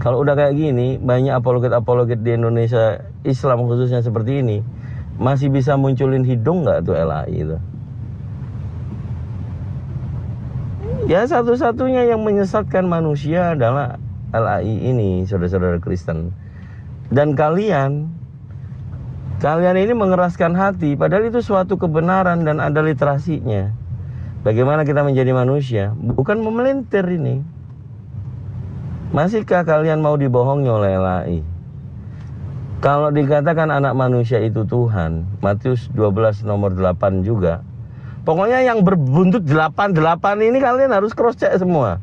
Kalau udah kayak gini, banyak apologet-apologet di Indonesia, Islam khususnya seperti ini, masih bisa munculin hidung nggak tuh LAI itu? Ya satu-satunya yang menyesatkan manusia adalah LAI ini, saudara-saudara Kristen. Dan kalian ini mengeraskan hati, padahal itu suatu kebenaran dan ada literasinya. Bagaimana kita menjadi manusia, bukan memelintir ini. Masihkah kalian mau dibohongi oleh LAI? Kalau dikatakan anak manusia itu Tuhan, Matius 12 nomor 8 juga. Pokoknya yang berbuntut 88 ini kalian harus cross check semua.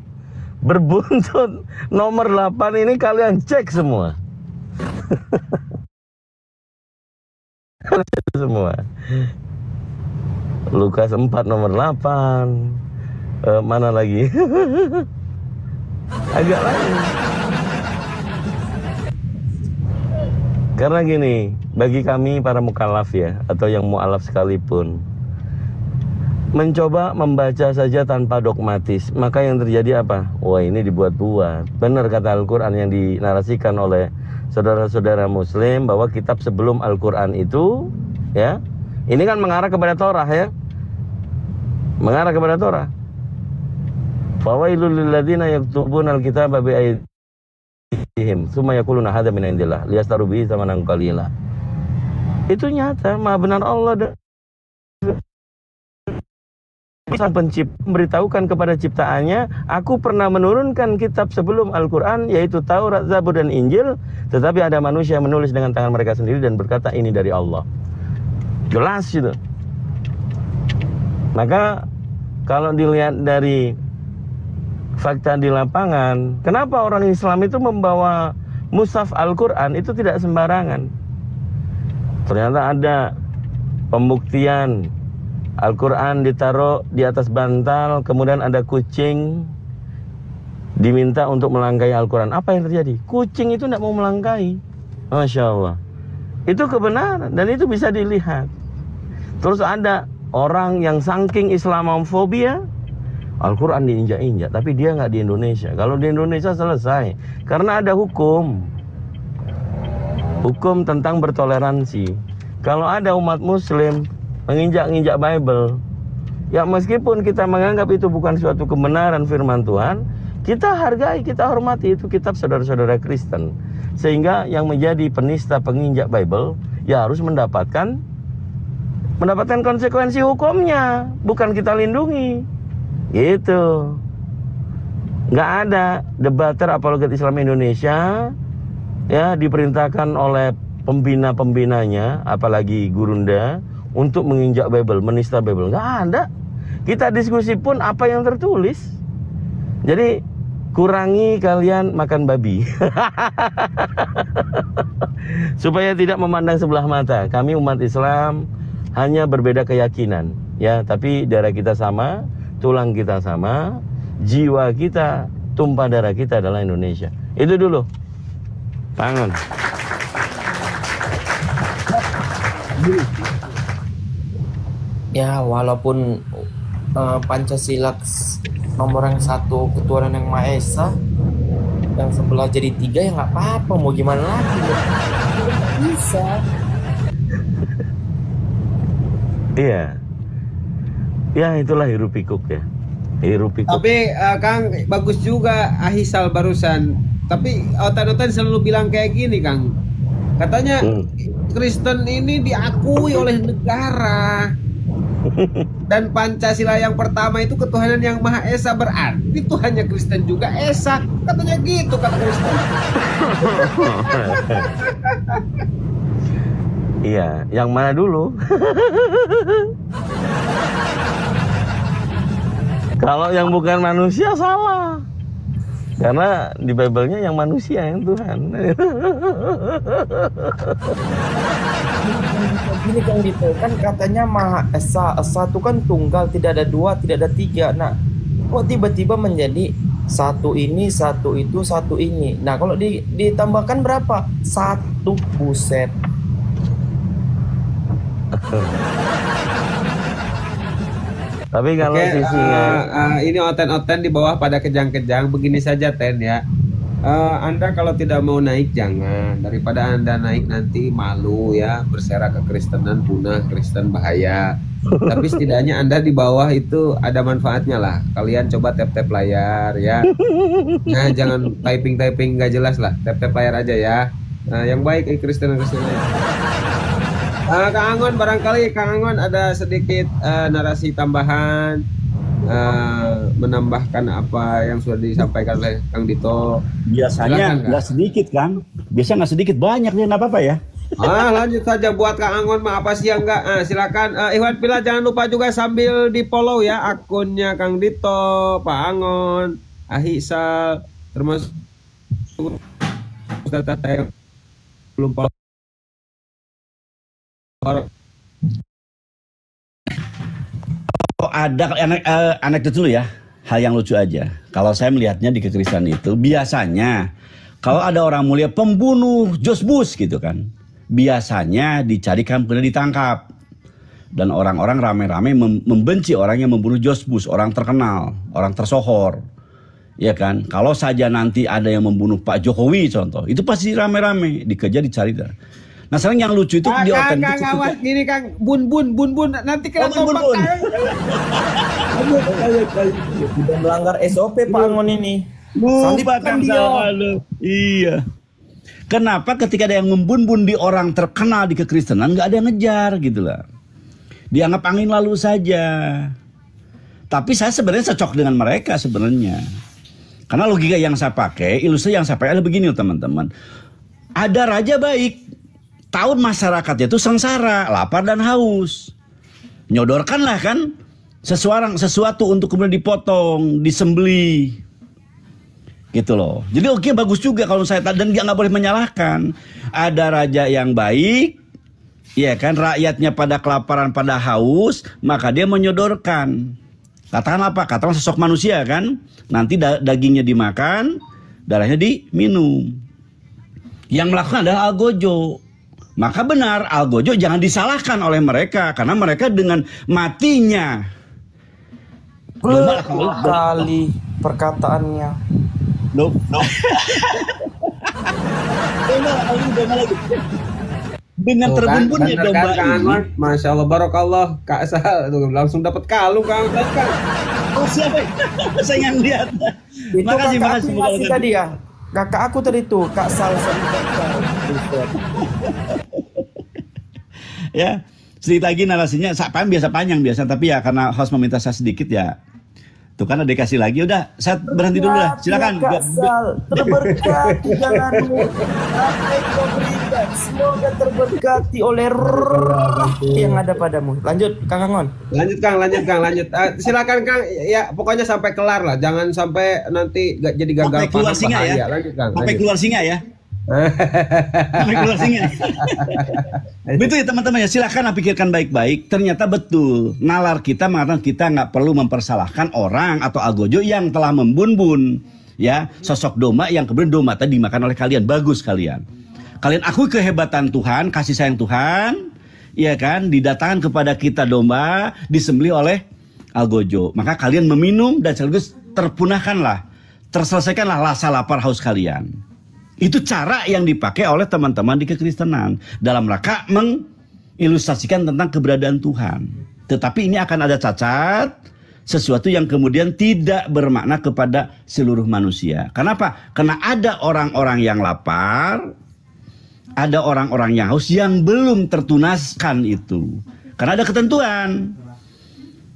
Berbuntut nomor 8 ini kalian cek semua. Semua. Lukas 4 nomor 8. Mana lagi? Agak lain. Karena gini, bagi kami para mukallaf ya, atau yang mu'alaf sekalipun, mencoba membaca saja tanpa dogmatis, maka yang terjadi apa? Wah, ini dibuat-buat. Benar kata Al-Quran yang dinarasikan oleh saudara-saudara muslim, bahwa kitab sebelum Al-Quran itu, ya, ini kan mengarah kepada Torah ya, mengarah kepada Torah. Fawailul lilladzina yaktubuna al-kitaba biaydihim tsumma yaquluna hadza min indillah liyastaru bihi tsamanan qalila. Itu nyata, Maha benar Allah Sang Pencipta memberitahukan kepada ciptaannya, aku pernah menurunkan kitab sebelum Al-Quran, yaitu Taurat, Zabur, dan Injil, tetapi ada manusia yang menulis dengan tangan mereka sendiri dan berkata ini dari Allah. Jelas itu. Maka kalau dilihat dari fakta di lapangan, kenapa orang Islam itu membawa mushaf Al-Quran itu tidak sembarangan. Ternyata ada pembuktian. Al-Quran ditaruh di atas bantal, kemudian ada kucing diminta untuk melangkai Al-Quran. Apa yang terjadi? Kucing itu tidak mau melangkai. Masya Allah. Itu kebenaran dan itu bisa dilihat. Terus ada orang yang saking Islamofobia, Al-Quran diinjak-injak, tapi dia nggak di Indonesia. Kalau di Indonesia selesai, karena ada hukum tentang bertoleransi. Kalau ada umat Muslim menginjak-injak Bible, ya meskipun kita menganggap itu bukan suatu kebenaran firman Tuhan, kita hargai, kita hormati itu kitab saudara-saudara Kristen. Sehingga yang menjadi penista penginjak Bible, ya harus mendapatkan konsekuensi hukumnya, bukan kita lindungi. Gitu. Nggak ada debater apologet Islam Indonesia ya diperintahkan oleh pembina-pembinanya, apalagi gurunda, untuk menginjak Bible, menista Bible. Nggak ada. Kita diskusi pun apa yang tertulis. Jadi kurangi kalian makan babi. Supaya tidak memandang sebelah mata. Kami umat Islam hanya berbeda keyakinan ya, tapi darah kita sama, tulang kita sama, jiwa kita, tumpah darah kita adalah Indonesia. Itu dulu. Tangan. Ya, walaupun Pancasila nomor yang 1 ketuhanan yang Maha Esa, yang sebelah jadi 3 ya nggak apa-apa, mau gimana lagi? Bisa. Iya. Ya itulah hiruk pikuk ya. Hiruk pikuk. Tapi Kang, bagus juga Ahisal barusan. Tapi otan-otan selalu bilang kayak gini Kang. Katanya Kristen ini diakui oleh negara. Dan Pancasila yang pertama itu ketuhanan yang Maha Esa, berarti Tuhannya Kristen juga Esa. Katanya gitu kata Kristen. Iya, yang mana dulu? Kalau yang bukan manusia salah. Karena di Bible-nya yang manusia yang Tuhan. Gini Kang Dito, kan katanya Maha Esa, Esa itu kan tunggal, tidak ada 2, tidak ada 3. Nah, kok tiba-tiba menjadi 1 ini, 1 itu, 1 ini. Nah, kalau ditambahkan berapa? 1, buset. Tapi kalau sisinya ini oten-oten di bawah pada kejang-kejang begini saja Ten ya. Anda kalau tidak mau naik jangan, daripada Anda naik nanti malu ya, berserak ke Kristenan punah, Kristen bahaya. Tapi setidaknya Anda di bawah itu ada manfaatnya lah. Kalian coba tap-tap layar ya. Nah, jangan typing-typing nggak jelas lah, tap-tap layar aja ya. Yang baik Kristen-Kristen. Kang Angon, barangkali Kang Angon ada sedikit narasi tambahan, menambahkan apa yang sudah disampaikan oleh Kang Dito. Biasanya nggak sedikit, Kang. Biasanya nggak sedikit, banyak nih, nggak apa-apa ya. Lanjut saja buat Kang Angon, mah apa sih yang enggak? Silakan Ikhwan Pillah, jangan lupa juga sambil di follow ya akunnya Kang Dito, Pak Angon, Ahisal, termasuk Ustaz Tata yang belum follow. Ada anekdot dulu ya, hal yang lucu aja. Kalau saya melihatnya di kekristenan itu biasanya kalau ada orang mulia pembunuh George Bush gitu kan, biasanya dicarikan kemudian ditangkap, dan orang-orang rame-rame membenci orang yang membunuh George Bush, orang terkenal, orang tersohor, ya kan. Kalau saja nanti ada yang membunuh Pak Jokowi contoh, itu pasti rame-rame dikejar, dicari. Nah sekarang yang lucu itu di Kang, awas gini Kang, bun nanti kena tombak Kang. Udah melanggar SOP Pak Angon ini. Lupa Kang dia. Iya. Kenapa ketika ada yang membun di orang terkenal di kekristenan nggak ada yang ngejar gitu lah. Dianggap angin lalu saja. Tapi saya sebenarnya cocok dengan mereka sebenarnya. Karena logika yang saya pakai, ilustrasi yang saya pakai adalah begini teman-teman. Ada raja baik. Tahun masyarakatnya itu sengsara, lapar dan haus. Nyodorkanlah kan sesuatu untuk kemudian dipotong, disembelih. Gitu loh. Jadi oke, bagus juga kalau saya, dan nggak boleh menyalahkan. Ada raja yang baik, ya kan, rakyatnya pada kelaparan, pada haus, maka dia menyodorkan. Katakan apa? Katakan sosok manusia kan. Nanti dagingnya dimakan, darahnya diminum. Yang melakukan adalah algojo. Maka benar, algojo jangan disalahkan oleh mereka, karena mereka dengan matinya. Kali perkataannya. Dengan terbun-bunnya domba ini. Masya Allah, barokallah, Kak Sal, langsung dapat kalung Kang. Oh siapa? Saya yang lihat. Makasih tadi ya. Kakak aku tadi tuh, Kak Sal. Ya, sedikit lagi narasinya, biasa panjang biasa, tapi ya karena host meminta saya sedikit ya. Tuh kan ada dikasih lagi, udah saya berhenti dulu lah. Silakan. Kak Sal, terberkati jalanmu. Apa yang kau berikan, semoga terberkati oleh roh yang ada padamu. Lanjut, Kang Angon. Lanjut. Silakan Kang. Ya, pokoknya sampai kelar lah. Jangan sampai nanti jadi gagal sampai keluar singa ya. Lanjut, Kang. Sampai keluar singa ya. Sampai keluar singa. Betul ya teman-teman ya, silakan pikirkan baik-baik. Ternyata betul, nalar kita mengatakan kita nggak perlu mempersalahkan orang atau algojo yang telah membun ya sosok domba yang kemudian domba tadi dimakan oleh kalian. Bagus kalian akui kehebatan Tuhan, kasih sayang Tuhan, ya kan, didatangkan kepada kita domba disembelih oleh algojo. Maka kalian meminum dan sekaligus terselesaikanlah rasa lapar haus kalian. Itu cara yang dipakai oleh teman-teman di kekristenan dalam rangka mengilustrasikan tentang keberadaan Tuhan. Tetapi ini akan ada cacat, sesuatu yang kemudian tidak bermakna kepada seluruh manusia. Kenapa? Karena ada orang-orang yang lapar, ada orang-orang yang haus yang belum tertunaskan itu. Karena ada ketentuan.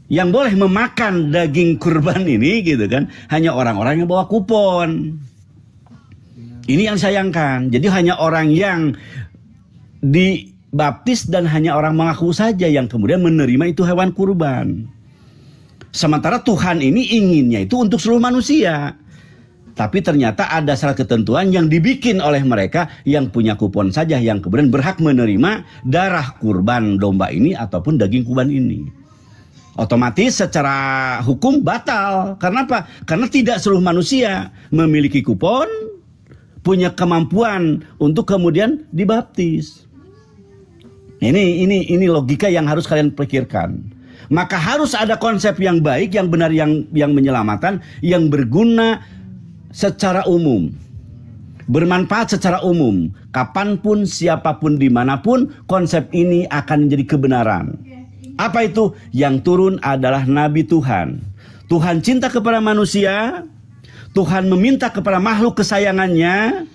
Yang boleh memakan daging kurban ini gitu kan, hanya orang-orang yang bawa kupon. Ini yang sayangkan. Jadi hanya orang yang dibaptis dan hanya orang mengaku saja yang kemudian menerima itu hewan kurban. Sementara Tuhan ini inginnya itu untuk seluruh manusia. Tapi ternyata ada salah ketentuan yang dibikin oleh mereka yang punya kupon saja yang kemudian berhak menerima darah kurban domba ini ataupun daging kurban ini. Otomatis secara hukum batal. Karena apa? Karena tidak seluruh manusia memiliki kupon, punya kemampuan untuk kemudian dibaptis. Ini logika yang harus kalian pikirkan. Maka harus ada konsep yang baik, yang benar, yang menyelamatkan, yang berguna secara umum. bermanfaat secara umum. Kapanpun, siapapun, dimanapun, konsep ini akan menjadi kebenaran. Apa itu? Yang turun adalah Nabi Tuhan. Tuhan cinta kepada manusia, Tuhan meminta kepada makhluk kesayangannya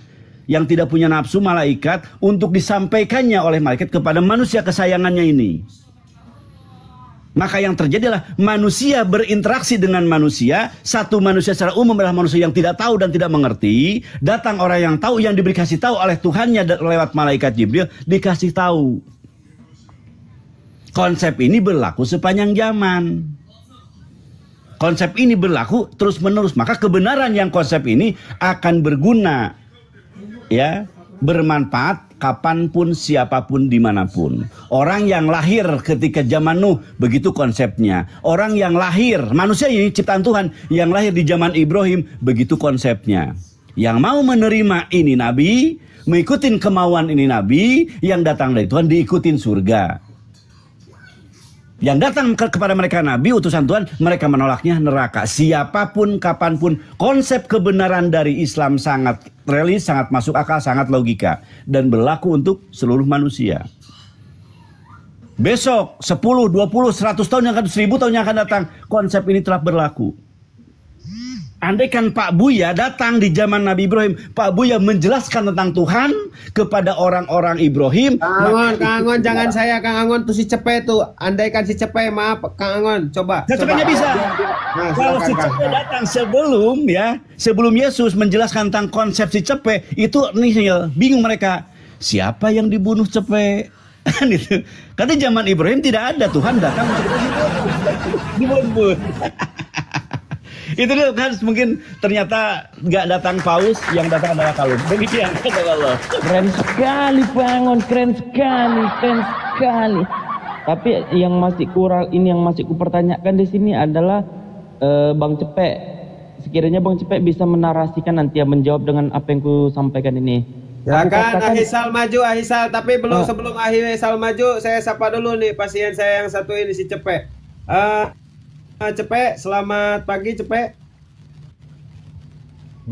yang tidak punya nafsu, malaikat, untuk disampaikannya oleh malaikat kepada manusia kesayangannya ini. Maka yang terjadi adalah manusia berinteraksi dengan manusia. Satu manusia secara umum adalah manusia yang tidak tahu dan tidak mengerti. Datang orang yang tahu, yang diberi kasih tahu oleh Tuhannya lewat malaikat Jibril, dikasih tahu. Konsep ini berlaku sepanjang zaman. Konsep ini berlaku terus menerus. Maka kebenaran yang konsep ini akan berguna, ya, bermanfaat kapanpun, siapapun, dimanapun. Orang yang lahir ketika zaman Nuh, begitu konsepnya. Orang yang lahir, manusia ini ciptaan Tuhan, yang lahir di zaman Ibrahim, begitu konsepnya. Yang mau menerima ini Nabi, mengikuti kemauan ini Nabi, yang datang dari Tuhan diikutin surga. Yang datang kepada mereka Nabi, utusan Tuhan, mereka menolaknya neraka. Siapapun, kapanpun, konsep kebenaran dari Islam sangat realis, sangat masuk akal, sangat logika. Dan berlaku untuk seluruh manusia. Besok, 10, 20, 100 tahun yang akan, 1000 tahun yang akan datang, konsep ini telah berlaku. Andaikan Pak Buya datang di zaman Nabi Ibrahim, Pak Buya menjelaskan tentang Tuhan kepada orang-orang Ibrahim. Kang Angon, jangan saya Kang Angon, tuh si Cepe tuh. Andaikan si Cepe, maaf Kang Angon, coba. Cepenya bisa. Nah, kalau si Cepe datang sebelum Yesus menjelaskan tentang konsep si Cepe, itu nih bingung mereka. Siapa yang dibunuh Cepe? Gitu. Karena zaman Ibrahim tidak ada Tuhan datang untuk dibunuh. Itu dia kan, mungkin ternyata nggak datang paus, yang datang adalah kalung. Demikian kata Allah. Keren sekali Pangon, keren sekali. Tapi yang masih kurang, ini yang masih kupertanyakan di sini adalah Bang Cepek. Sekiranya Bang Cepek bisa menarasikan nanti, yang menjawab dengan apa yang ku sampaikan ini. Ya kan, Ahisal maju, Ahisal. Tapi sebelum Ahisal maju, saya sapa dulu nih pasien saya yang satu ini, si Cepek. Cepek, selamat pagi Cepek.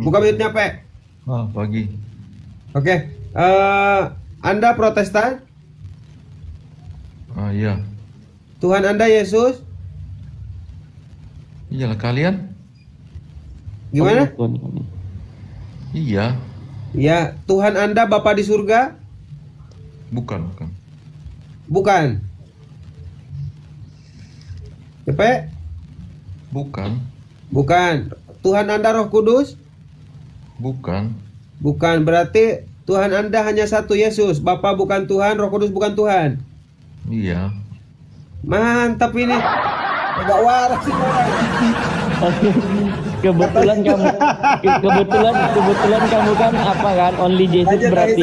Buka mute-nya, Pek. Pagi. Oke. Anda Protestan? Iya. Tuhan Anda Yesus? Iyalah kalian. Gimana? Iya. Ya, Tuhan Anda Bapa di surga? Bukan. Bukan. Cepek? Bukan. Tuhan Anda Roh Kudus? Bukan. Berarti Tuhan Anda hanya satu, Yesus. Bapa bukan Tuhan, Roh Kudus bukan Tuhan. Iya. Mantap ini. Agak waras sih. Kebetulan kamu kan apa kan, only Jesus berarti.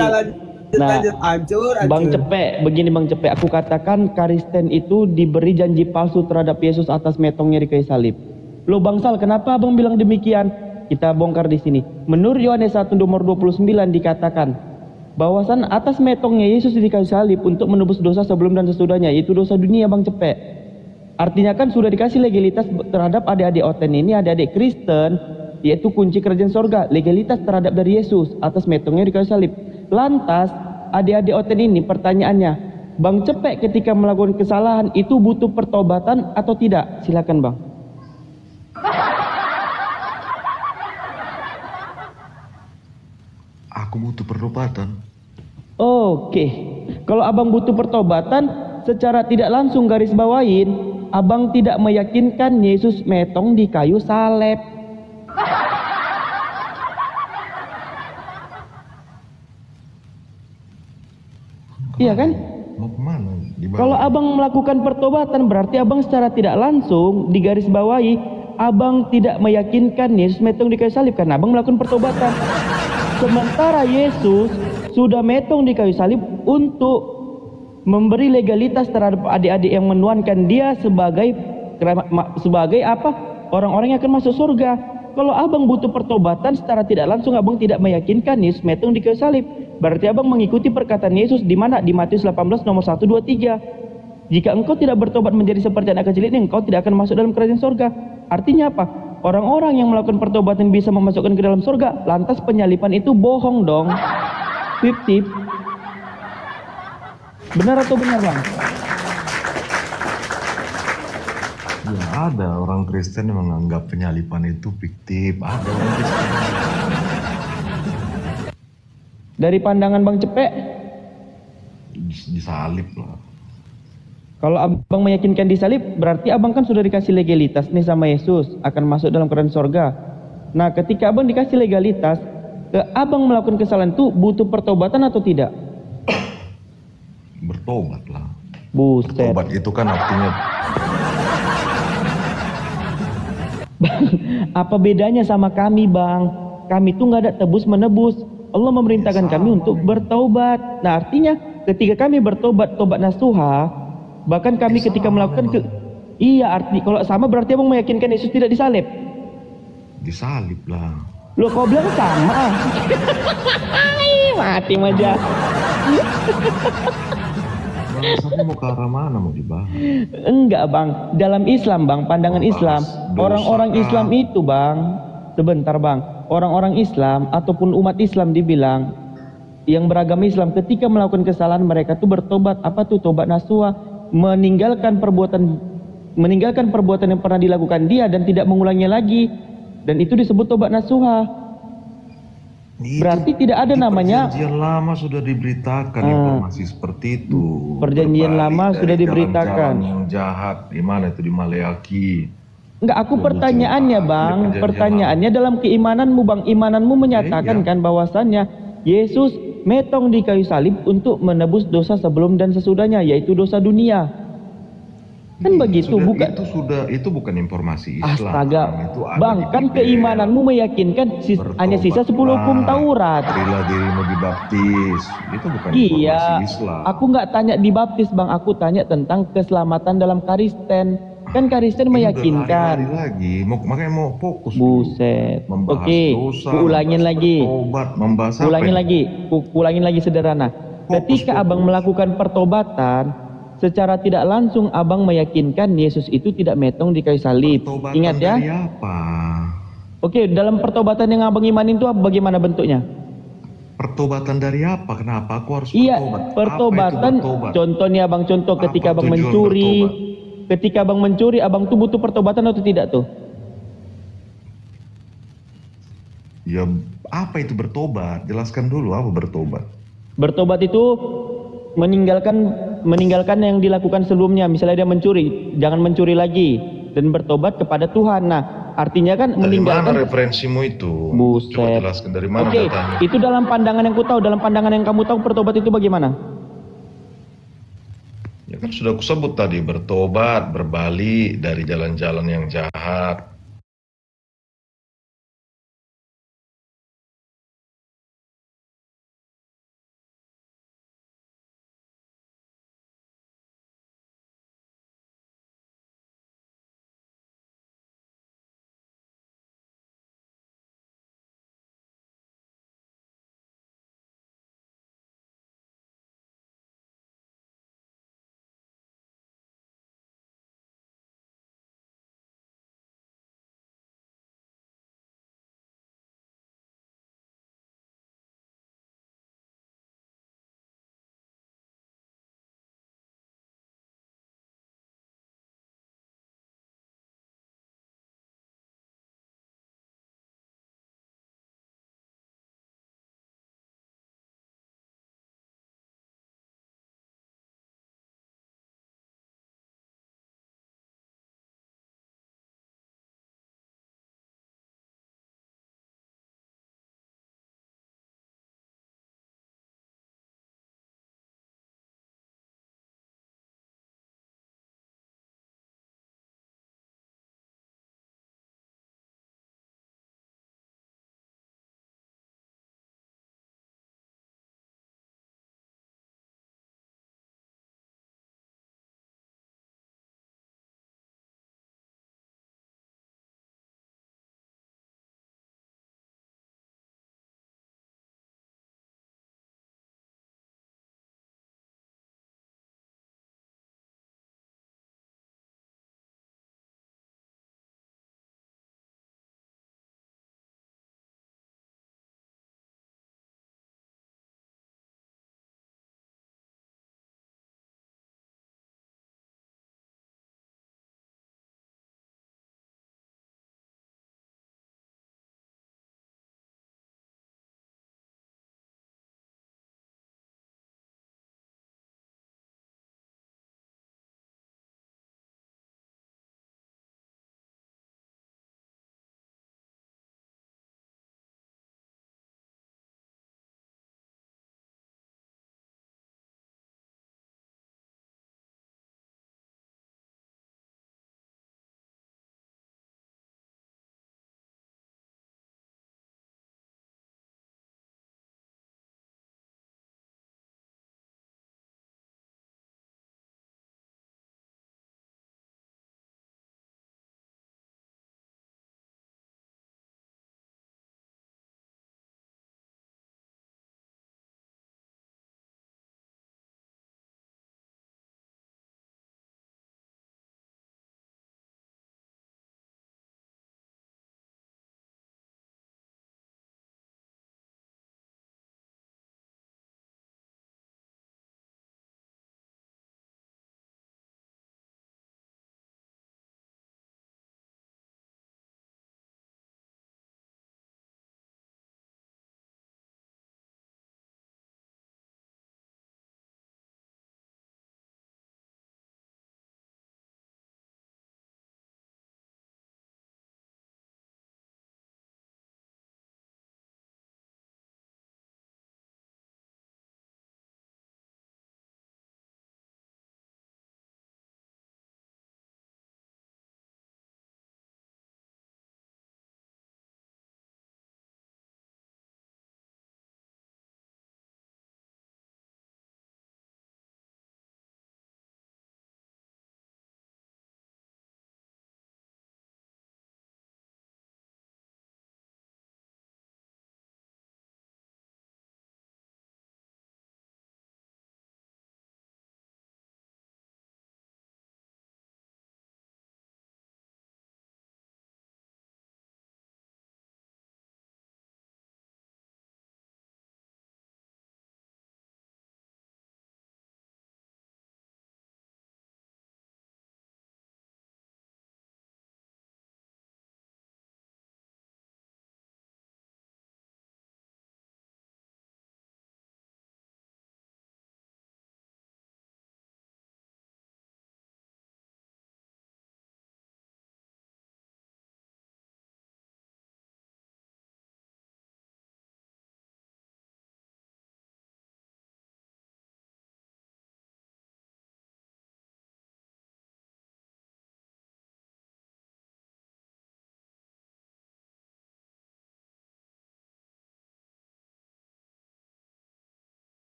Lanjut, hancur. Bang Cepek, begini Bang Cepek, aku katakan Kristen itu diberi janji palsu terhadap Yesus atas metongnya di kayu salib. Lo Bang Sal, kenapa Abang bilang demikian? Kita bongkar di sini. Menurut Yohanes 1 nomor 29 dikatakan bahwasan atas metongnya Yesus di kayu salib untuk menebus dosa sebelum dan sesudahnya, yaitu dosa dunia Bang Cepek. Artinya kan sudah dikasih legalitas terhadap adik-adik Oten ini, adik-adik Kristen, yaitu kunci kerajaan sorga, legalitas terhadap dari Yesus atas metongnya di kayu salib. Lantas adik-adik Oten ini pertanyaannya, Bang Cepek ketika melakukan kesalahan itu butuh pertobatan atau tidak? Silakan Bang. Aku butuh pertobatan. Oke. Kalau Abang butuh pertobatan, secara tidak langsung garis bawain, Abang tidak meyakinkan Yesus metong di kayu salib. Iya kan? Mau kemana? Kalau Abang melakukan pertobatan, berarti Abang secara tidak langsung di garis bawahi, Abang tidak meyakinkan Yesus metong di kayu salib karena Abang melakukan pertobatan. Sementara Yesus sudah metong di kayu salib untuk memberi legalitas terhadap adik-adik yang menuankan dia sebagai apa? Orang-orang yang akan masuk surga. Kalau Abang butuh pertobatan, secara tidak langsung Abang tidak meyakinkan Yesus metong di kayu salib. Berarti Abang mengikuti perkataan Yesus di mana? Di Matius 18 nomor 1, 2, 3. Jika engkau tidak bertobat menjadi seperti anak kecil ini, engkau tidak akan masuk dalam kerajaan surga. Artinya apa? orang-orang yang melakukan pertobatan bisa memasukkan ke dalam surga, lantas penyalipan itu bohong dong. Fiktif. Benar atau benar, Bang? Ya ada orang Kristen yang menganggap penyalipan itu fiktif. Ada orang Kristen. Dari pandangan Bang Cepek, Disalib lah. kalau abang meyakinkan disalib, berarti abang kan sudah dikasih legalitas nih sama Yesus, akan masuk dalam kerajaan sorga. Nah, ketika abang dikasih legalitas, abang melakukan kesalahan itu butuh pertobatan atau tidak? Bertobat lah. Buset. Bertobat itu kan artinya Apa bedanya sama kami, Bang? Kami tuh nggak ada tebus menebus. Allah memerintahkan kami untuk bertobat. Nah, artinya ketika kami bertobat, tobat nasuha, bahkan kami ketika melakukan iya, arti kalau sama berarti abang meyakinkan Yesus tidak disalib. disalib lah. Loh, kau bilang sama. Mati aja. Bahasannya mau ke arah mana mau dibahas? Enggak, Bang. Dalam Islam, Bang, pandangan Islam, orang-orang Islam itu, Bang, sebentar, Bang. Orang-orang Islam ataupun umat Islam dibilang yang beragama Islam ketika melakukan kesalahan mereka tuh bertobat. Apa tuh tobat nasuha? Meninggalkan perbuatan yang pernah dilakukan dia dan tidak mengulanginya lagi. Dan itu disebut tobat nasuha. Berarti tidak ada namanya Perjanjian lama sudah diberitakan informasi seperti itu. Perjanjian Berbalik lama dari sudah diberitakan. jalan-jalan yang jahat di mana itu di Maleaki. Enggak, aku pertanyaannya, Bang. Pertanyaannya dalam keimananmu, Bang. Imananmu menyatakan kan bahwasannya Yesus metong di kayu salib untuk menebus dosa sebelum dan sesudahnya, yaitu dosa dunia. Kan begitu, bukan? Itu bukan informasi Islam. Astaga, Itu ada Bang, di kan Bible. keimananmu meyakinkan hanya sisa 10 hukum Taurat. Berilah dirimu dibaptis. Itu bukan Iya, informasi Islam. aku nggak tanya dibaptis, Bang. Aku tanya tentang keselamatan dalam Karisten. Kan Karisten meyakinkan. Lagi, makanya mau fokus. dulu. Buset. Membahas Oke, dosa, ulangin membahas lagi. bertobat, membahas apa Ulangin ini? lagi. Ulangin lagi sederhana. Ketika Fokus. abang melakukan pertobatan, secara tidak langsung abang meyakinkan Yesus itu tidak metong di kayu salib. Pertobatan Ingat ya. dari apa? Oke, dalam pertobatan yang abang imanin itu bagaimana bentuknya? Pertobatan dari apa? Kenapa aku harus Iya, bertobat? Apa itu pertobatan. bertobat? Contohnya abang contoh Apa ketika abang tujuan mencuri. bertobat? Ketika abang mencuri, abang tuh butuh pertobatan atau tidak tuh? Ya, apa itu bertobat? Jelaskan dulu apa bertobat. Bertobat itu meninggalkan yang dilakukan sebelumnya. Misalnya dia mencuri, jangan mencuri lagi dan bertobat kepada Tuhan. Nah, artinya kan Dari meninggalkan. mana referensimu itu? Buset. Coba jelaskan dari mana Oke, datanya. itu dalam pandangan yang ku tahu, dalam pandangan yang kamu tahu pertobat itu bagaimana? Ya kan sudah kusebut tadi, bertobat, berbalik dari jalan-jalan yang jahat.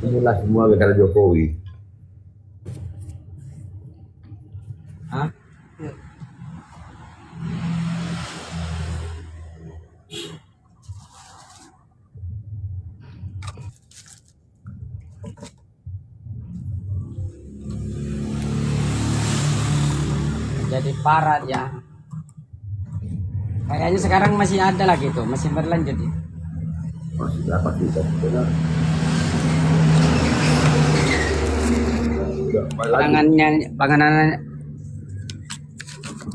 Inilah semua gara-gara Jokowi. Hah? Jadi parah ya. Kayaknya sekarang masih ada lagi tuh, masih berlanjut ya. Masih dapat juga.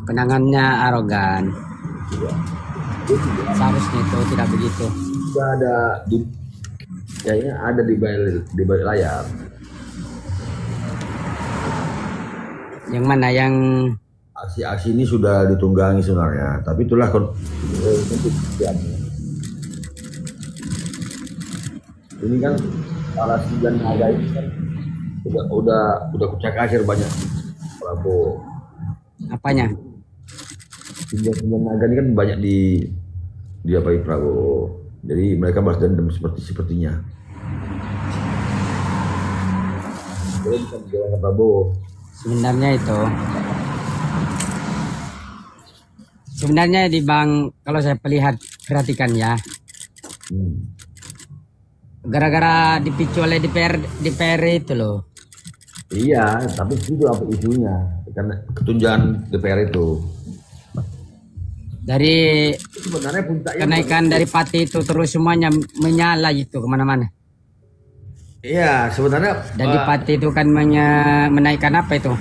Penangannya arogan. Seharusnya itu tidak begitu. Sudah ada kayaknya ada di balik layar. Yang mana yang Aksi-aksi ini sudah ditunggangi sebenarnya, tapi itulah ini kan para sembilan naga ini kan udah kucak akhir banyak Prabowo. apanya? Sembilan naga ini kan banyak di apa Prabowo. Jadi mereka balas dendam sepertinya. Jadi bisa menjalankan Prabowo. Sebenarnya di Bang, kalau saya perhatikan ya, gara-gara dipicu oleh DPR itu loh. Iya, tapi itu apa isunya? Karena ketunjangan DPR itu. Dari Sebenarnya puncaknya kenaikan dari pati itu terus semuanya menyala gitu kemana-mana. Iya, sebenarnya Dan di pati itu kan menaikkan apa itu?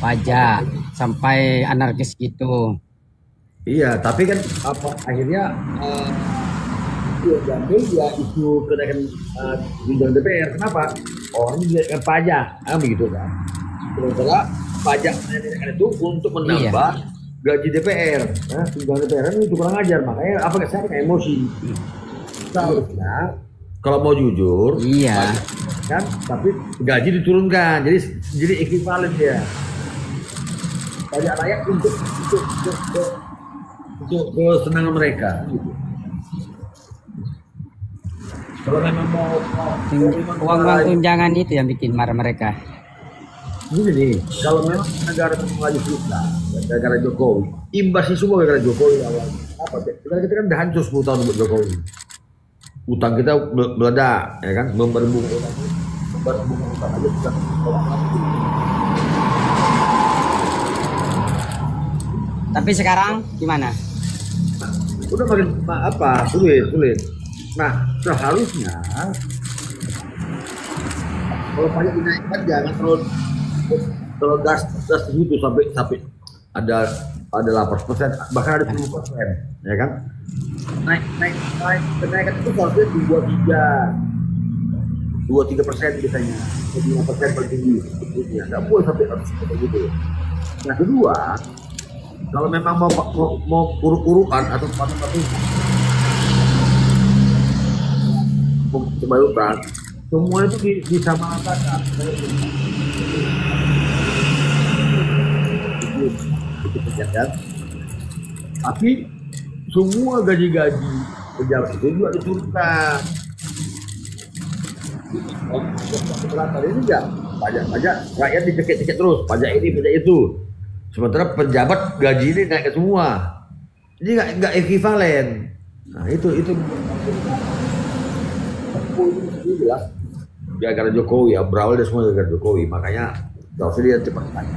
Pajak sampai anarkis gitu. Iya, tapi kan akhirnya ya isu kenaikan tunjangan DPR. Kenapa? Orang dinaikkan pajak, begitu kan? Sementara pajak dinaikkan itu untuk menambah gaji DPR. Nah, tunjangan DPR itu kurang ajar, makanya saya emosi. Seharusnya kalau mau jujur, pajak, kan, tapi gaji diturunkan, jadi ekuivalen ya. Pajak rakyat untuk kesenangan mereka. Gitu. Kalau memang mau Uang-uang tunjangan itu yang bikin marah mereka. Ini nih, kalau memang negara maju susah, gara-gara Jokowi, imbasnya semua gara-gara Jokowi awal. Apa? Kita kan udah hancur 10 tahun buat Jokowi. Utang kita meledak, ya kan? Memberbunga utang aja sudah. Tapi sekarang gimana? Udah makin sulit. Nah, seharusnya kalau pajak dinaikkan jangan terlalu gas di situ sampai ada 8%, bahkan ada 10%, ya kan? Naik kenaikan itu harusnya 2-3% biasanya, 5% paling tinggi. Nggak boleh sampai 100% gitu. Nah, kedua, kalau memang mau uruk-urukan atau pembarukan, semua itu disamaratakan. Kan? Tapi semua gaji-gaji pejabat itu juga diturunkan. Kali ini enggak pajak rakyat dicekik-cekik terus, pajak ini pajak itu. Sementara pejabat gaji ini naik ke semua, jadi nggak ekivalen. Nah itu jelas gara-gara Jokowi ya, berawal dari semua gara-gara Jokowi, makanya kalau dia cepat naik.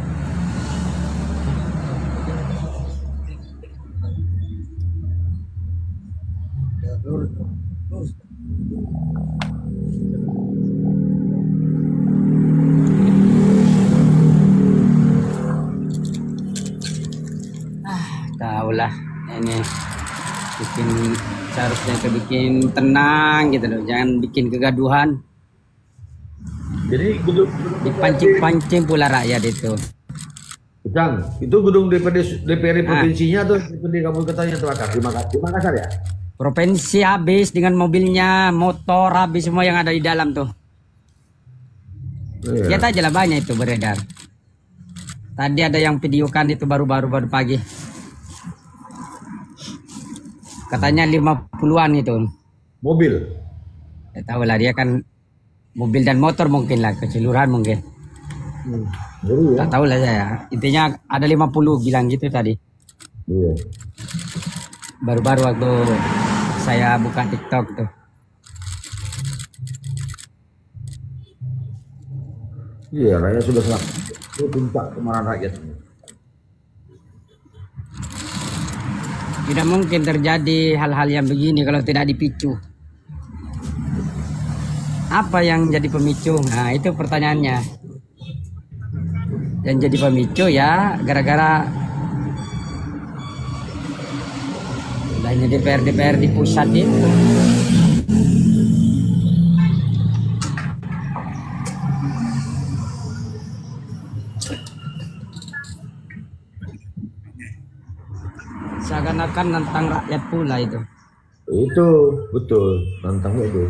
Tahulah ini seharusnya itu bikin tenang gitu loh, jangan bikin kegaduhan. Jadi dipancing-pancing pula rakyat itu. Ujang, itu gedung DPR provinsinya atau DPRD kamu katanya terbakar di Makassar ya? Provinsi habis dengan mobilnya, motor habis semua yang ada di dalam tuh. Iya. Lihat aja lah banyak itu beredar. Tadi ada yang videokan itu baru pagi. Katanya 50-an itu. Mobil. Ya tahu lah, dia kan mobil dan motor mungkin lah, keseluruhan mungkin. Baru ya. Tak tahu lah saya. Intinya ada 50 bilang gitu tadi. Iya. Baru-baru waktu saya buka TikTok tuh. Iya, rakyat sudah selak. Itu puncak kemarahan rakyat. Tidak mungkin terjadi hal-hal yang begini kalau tidak dipicu. Apa yang jadi pemicu? Nah, itu pertanyaannya. Yang jadi pemicu ya gara-gara adanya DPR di pusat itu. Seakan-akan nantang rakyat pula itu. Itu betul, nantangnya itu.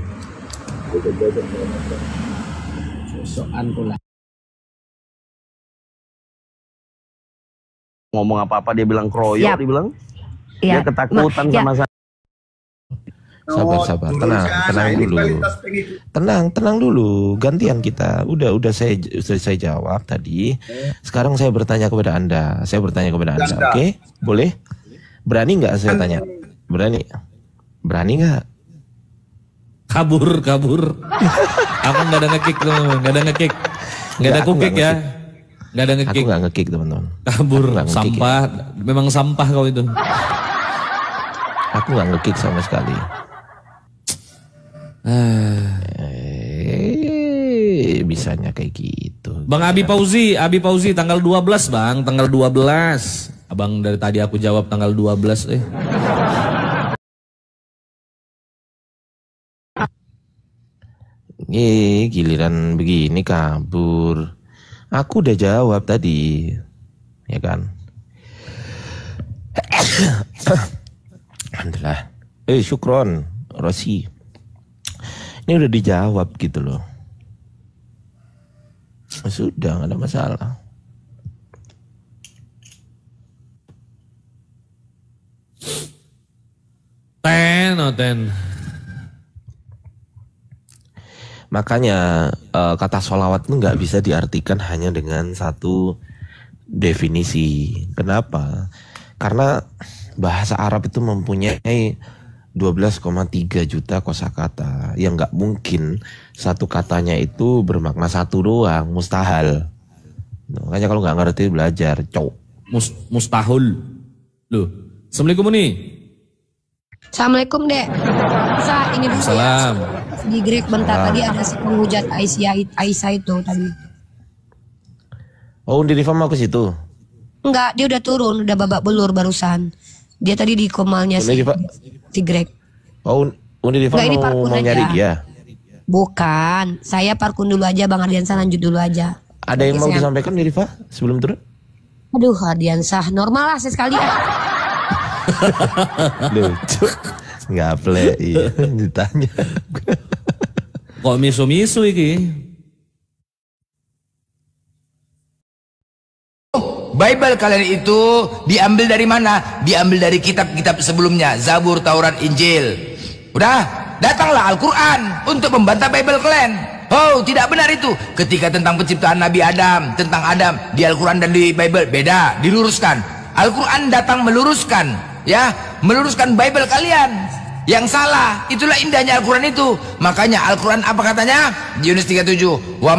Sosokan pula. Ngomong apa-apa dia bilang kroyok, Yap. dia bilang. Ya. Dia ketakutan Ya. sama saya. Sabar, tenang dulu. Tenang dulu. Gantian kita. Udah saya jawab tadi. Sekarang saya bertanya kepada Anda. Oke? Boleh? Berani nggak saya tanya? Berani nggak? Kabur. Aku nggak ada ngekick tuh, nggak ada ngekick, nggak ada kukick ya, nggak ada ngekick. Aku nggak ngekick teman-teman. Kabur, sampah, ya. memang sampah kau itu. Aku nggak ngekick sama sekali. Bisanya kayak gitu. Bang Abi Fauzi tanggal 12 bang, tanggal 12. Abang dari tadi aku jawab tanggal 12 Giliran begini kabur. Aku udah jawab tadi, ya kan? Alhamdulillah. Syukron, Rosi. Ini udah dijawab gitu loh. Sudah, nggak ada masalah. Ten. Makanya kata sholawat itu nggak bisa diartikan hanya dengan satu definisi. Kenapa? Karena bahasa Arab itu mempunyai 12,3 juta kosakata yang nggak mungkin satu katanya itu bermakna satu doang, mustahil. Makanya kalau nggak ngerti belajar, Mustahil. Loh, Assalamualaikum nih. Assalamualaikum dek. Bisa ini dulu Salam. di Greg bentar tadi ada si penghujat Aisyah itu tadi. Oh, Undi Rifa mau ke situ? Enggak, dia udah turun, udah babak belur barusan. Dia tadi di komalnya si Greg. Oh, Undi Rifa mau nyari dia? Bukan, saya parkun dulu aja, Bang Ardiansah lanjut dulu aja. Ada yang mau disampaikan di Rifa sebelum turun? Aduh, Ardiansah, normal lah sekali ya. Lucu. Nggak play, iya. Ditanya. Kok misu-misu iki? Bible kalian itu diambil dari mana? Diambil dari kitab-kitab sebelumnya, Zabur, Taurat, Injil. Udah, datanglah Al-Quran untuk membantah Bible kalian. Oh, tidak benar itu. Ketika tentang penciptaan Nabi Adam, tentang Adam, di Al-Quran dan di Bible beda, diluruskan. Al-Quran datang meluruskan, ya, meluruskan Bible kalian yang salah. Itulah indahnya Al-Quran itu. Makanya Al-Quran apa katanya? Di Yunus 37, wa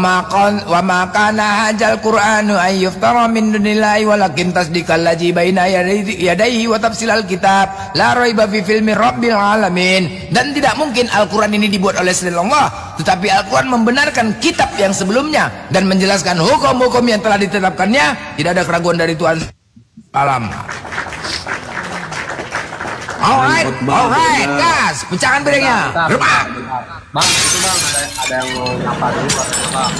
ma kana hajal Qur'anu ayyuftara min dunillahi walakin tasdiqal ladzi baina yadayhi wa tafsilal kitab la raiba fi filmi rabbil alamin. Dan tidak mungkin Al-Quran ini dibuat oleh selain Allah, tetapi Al-Quran membenarkan kitab yang sebelumnya dan menjelaskan hukum-hukum yang telah ditetapkannya. Tidak ada keraguan dari Tuhan alam. Alright, gas, pecahkan piringnya. Gerbang. Bang, itu bang ada yang mau nyapa dulu bang.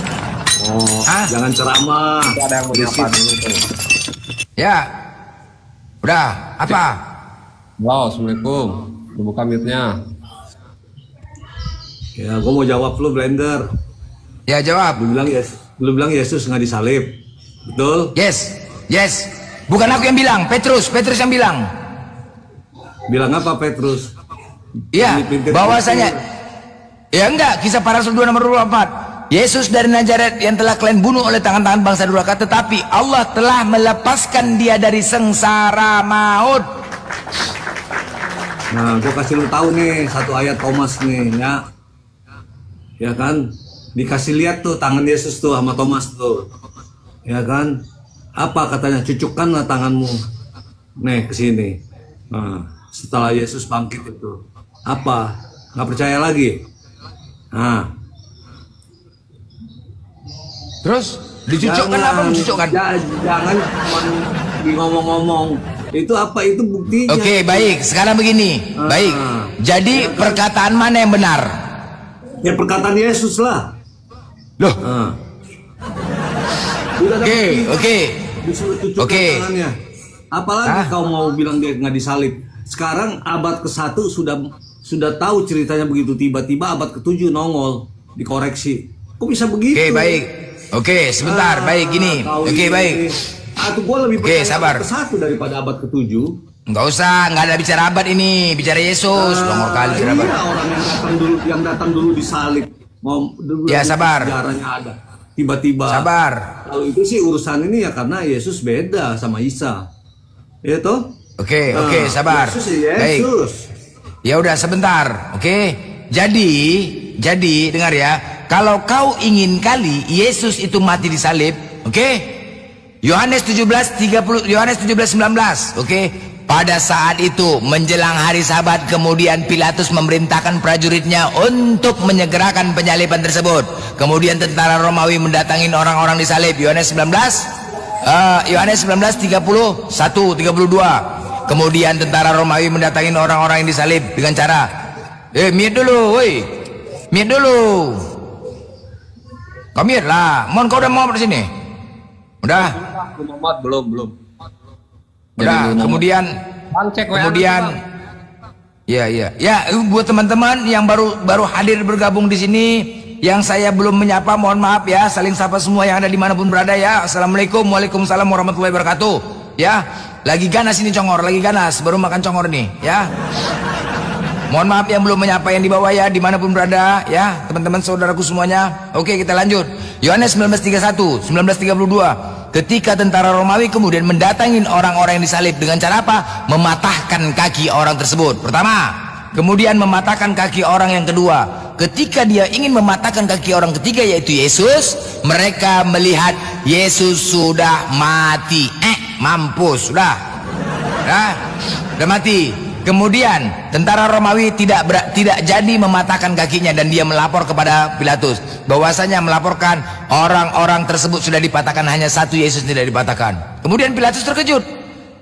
Oh, jangan ceramah. Ada yang mau nyapa dulu tuh. Ya, udah apa? Wow, assalamualaikum. Buka mute-nya. Ya, gue mau jawab lu Blender. Ya jawab. Lu bilang Yesus nggak disalib, betul? Yes. Bukan aku yang bilang, Petrus yang bilang. Bilang apa Petrus? Iya, bahwasanya ya enggak, Kisah Para Rasul 2 nomor 24. Yesus dari Nazaret yang telah kalian bunuh oleh tangan-tangan bangsa durhaka, tetapi Allah telah melepaskan dia dari sengsara maut. Nah, gue kasih lu tahu nih satu ayat Thomas nih, ya. Ya kan? Dikasih lihat tuh tangan Yesus tuh sama Thomas tuh. Ya kan? Apa katanya? Cucukkanlah tanganmu. Nih, ke sini. Nah, setelah Yesus bangkit itu. Apa? Nggak percaya lagi? Nah. Terus dicucukkan apa mencucukkan? Jangan cuma ngomong-ngomong. Itu apa itu buktinya? Oke, baik. Sekarang begini. Baik. Jadi perkataan mana yang benar? Ya perkataan Yesus lah. Loh. Oke. Apalagi kau mau bilang dia nggak disalib? Sekarang abad ke-1 sudah tahu ceritanya begitu, tiba-tiba abad ke-7 nongol, dikoreksi. Kok bisa begitu? Oke, baik. Oke, sebentar. Baik gini. Oke, baik. Gue lebih percaya sabar. abad ke-1 daripada abad ke-7. Enggak usah, enggak ada bicara abad ini, bicara Yesus. Longor kali bicara abad. Orang yang datang dulu disalib. Ya, sabar. Sejarahnya ada. Tiba-tiba. Sabar. Kalau itu sih urusan ini ya karena Yesus beda sama Isa. Ya toh? Oke, sabar. Yesus ya Yesus. Ya udah sebentar, oke. Jadi dengar ya. Kalau kau ingin kali Yesus itu mati di salib, oke? Yohanes 17:30, Yohanes 17:19, oke? Pada saat itu menjelang hari Sabat, kemudian Pilatus memerintahkan prajuritnya untuk menyegerakan penyaliban tersebut. Kemudian tentara Romawi mendatangi orang-orang disalib. Yohanes 19:31, 32. Kemudian tentara Romawi mendatangi orang-orang yang disalib dengan cara, mute dulu, woi, mute dulu. Kau mute lah, Mon, kau udah mau di sini? Udah? Belum. Udah, kemudian ya buat teman-teman yang baru hadir bergabung di sini, yang saya belum menyapa, mohon maaf ya, saling sapa semua yang ada dimanapun berada ya. Assalamualaikum, waalaikumsalam warahmatullahi wabarakatuh. Ya, lagi ganas ini congor, lagi ganas, baru makan congor nih ya. Mohon maaf yang belum menyapa yang di bawah ya, dimanapun berada ya, teman-teman saudaraku semuanya. Oke, kita lanjut. Yohanes 19:31, 19:32. Ketika tentara Romawi kemudian mendatangi orang-orang yang disalib dengan cara apa? Mematahkan kaki orang tersebut. Pertama, kemudian mematahkan kaki orang yang kedua. Ketika dia ingin mematahkan kaki orang ketiga yaitu Yesus, mereka melihat Yesus sudah mati. Mampus, sudah mati. Kemudian tentara Romawi tidak jadi mematahkan kakinya dan dia melapor kepada Pilatus bahwasanya melaporkan orang-orang tersebut sudah dipatahkan, hanya satu Yesus tidak dipatahkan. Kemudian Pilatus terkejut.